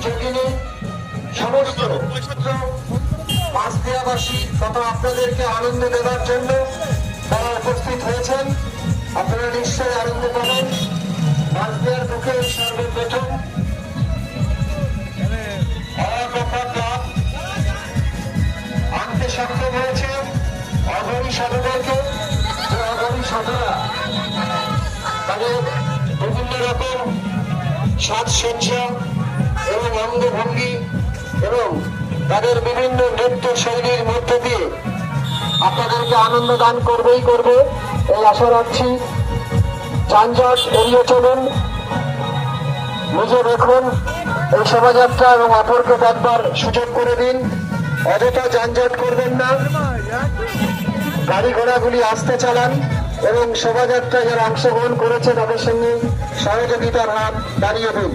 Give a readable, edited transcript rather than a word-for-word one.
যোগিনী যোগিনী সমস্ত মাছদিয়াবাসী তথা আপনাদেরকে আনন্দ দেওয়ার জন্য তারা উপস্থিত হয়েছেন। আপনারা নিশ্চয়ই আনন্দ পাবেন। মাছদিয়ার বুকে সর্বপ্রথম আনতে সক্ষম হয়েছে অগণী সাধুদেরকে। যে অগণী সাধুরা তাদের বিভিন্ন রকম সাজসজ্জা এবং অঙ্গভঙ্গি এবং তাদের বিভিন্ন নৃত্য শৈলীর মধ্য দিয়ে আপনাদেরকে আনন্দ দান করবেই করবে এই আশা রাখছি। যানজট এড়িয়ে চলুন, নিজে দেখুন এই শোভাযাত্রা এবং অপরকে দেখবার সুযোগ করে দিন। অযথা যানজট করবেন না, গাড়ি ঘোড়াগুলি আস্তে চালান এবং শোভাযাত্রায় যারা অংশগ্রহণ করেছে তাদের সঙ্গে সহযোগিতার হাত দাঁড়িয়ে দিন।